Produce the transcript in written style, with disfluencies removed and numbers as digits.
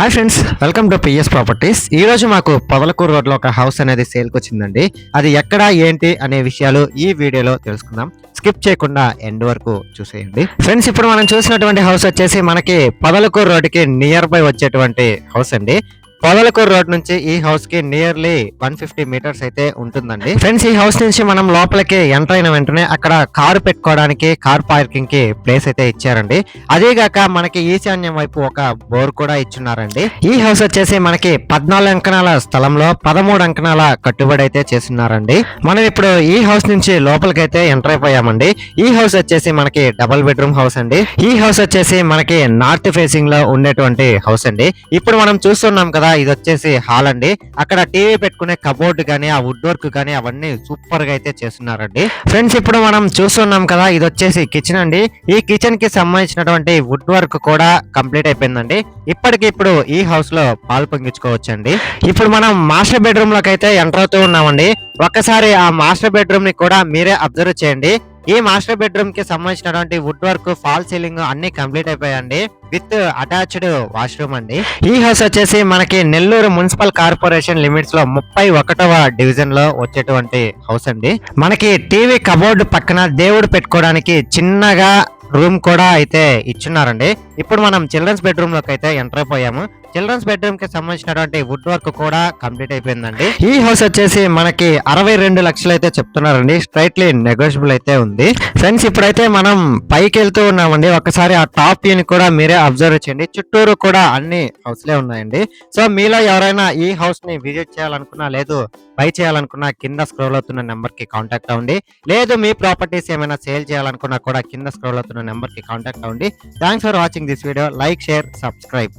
Hi friends, welcome to PS properties. ఈ రోజు మాకు పొదలకూరు రోడ్ లో ఒక హౌస్ అనేది సేల్కి వచ్చిందండి. అది ఎక్కడ ఏంటి అనే విషయాలు ఈ వీడియోలో తెలుసుకుందాం. స్కిప్ చేయకుండా ఎండ్ వరకు చూసేయండి ఫ్రెండ్స్. ఇప్పుడు మనం చూసినటువంటి హౌస్ వచ్చేసి మనకి పొదలకూరు రోడ్ కి నియర్ బై వచ్చేటువంటి హౌస్ అండి. పొదలకూరు రోడ్ నుంచి ఈ హౌస్ కి నియర్లీ 150 మీటర్స్ అయితే ఉంటుందండి. ఫ్రెండ్స్, ఈ హౌస్ నుంచి మనం లోపలికి ఎంటర్ అయిన వెంటనే అక్కడ కారు పెట్టుకోవడానికి కార్ పార్కింగ్ కి ప్లేస్ అయితే ఇచ్చారండి. అదేగాక మనకి ఈశాన్యం వైపు ఒక బోర్ కూడా ఇచ్చున్నారండి. ఈ హౌస్ వచ్చేసి మనకి 14 అంకణాల స్థలంలో 13 అంకణాల కట్టుబడి అయితే చేస్తున్నారండి. మనం ఇప్పుడు ఈ హౌస్ నుంచి లోపలికి అయితే ఎంటర్ అయిపోయామండి. ఈ హౌస్ వచ్చేసి మనకి డబుల్ బెడ్రూమ్ హౌస్ అండి. ఈ హౌస్ వచ్చేసి మనకి నార్త్ ఫేసింగ్ లో ఉండేటువంటి హౌస్ అండి. ఇప్పుడు మనం చూస్తున్నాం కదా, ఇది వచ్చేసి హాల్ అండి. అక్కడ టీవీ పెట్టుకునే కబోర్డ్ గానీ ఆ వుడ్ వర్క్ గానీ అవన్నీ సూపర్ గా అయితే చేస్తున్నారండి. ఫ్రెండ్స్, ఇప్పుడు మనం చూస్తున్నాం కదా, ఇది వచ్చేసి కిచెన్ అండి. ఈ కిచెన్ కి సంబంధించినటువంటి వుడ్ వర్క్ కూడా కంప్లీట్ అయిపోయిందండి. ఇప్పటికిప్పుడు ఈ హౌస్ లో పాలు పొంగించుకోవచ్చండి. ఇప్పుడు మనం మాస్టర్ బెడ్రూమ్ లోకి అయితే ఎంటర్ అవుతూ ఉన్నామండి. ఒక్కసారి ఆ మాస్టర్ బెడ్రూమ్ ని కూడా మీరే అబ్జర్వ్ చేయండి. ఈ మాస్టర్ బెడ్రూమ్ కి సంబంధించినటువంటి వుడ్ వర్క్, ఫాల్ సీలింగ్ అన్ని కంప్లీట్ అయిపోయాయండి. విత్ అటాచ్డ్ వాష్రూమ్ అండి. ఈ హౌస్ వచ్చేసి మనకి నెల్లూరు మున్సిపల్ కార్పొరేషన్ లిమిట్స్ లో 31వ డివిజన్ లో వచ్చేటువంటి హౌస్ అండి. మనకి టీవీ కబోర్డ్ పక్కన దేవుడు పెట్టుకోవడానికి చిన్నగా రూమ్ కూడా అయితే ఇచ్చున్నారండి. ఇప్పుడు మనం చిల్డ్రన్స్ బెడ్రూమ్ లోకి అయితే ఎంటర్ అయిపోయాము. చిల్డ్రన్స్ బెడ్రూమ్ కి సంబంధించినటువంటి వుడ్ వర్క్ కూడా కంప్లీట్ అయిపోయిందండి. ఈ హౌస్ వచ్చేసి మనకి 62 లక్షలు అయితే చెప్తున్నారండి. స్ట్రైట్లీ నెగోషియబుల్ అయితే ఉంది. ఫ్రెండ్స్, ఇప్పుడైతే మనం పైకి వెళ్తూ ఉన్నామండి. ఒకసారి ఆ టాప్ వ్యూని కూడా మీరే అబ్జర్వ్ చేయండి. చుట్టూరు కూడా అన్ని హౌస్లే ఉన్నాయండి. సో మీలో ఎవరైనా ఈ హౌస్ ని విజిట్ చేయాలనుకున్నా, లేదు బై చేయాలనుకున్నా, కింద స్క్రోల్ అవుతున్న నెంబర్ కి కాంటాక్ట్ అవ్వండి. లేదు మీ ప్రాపర్టీస్ ఏమైనా సేల్ చేయాలనుకున్నా కూడా కింద స్క్రోల్ అవుతున్న నెంబర్ కి కాంటాక్ట్ అవ్వండి. Thanks for watching this video. Like, share, subscribe.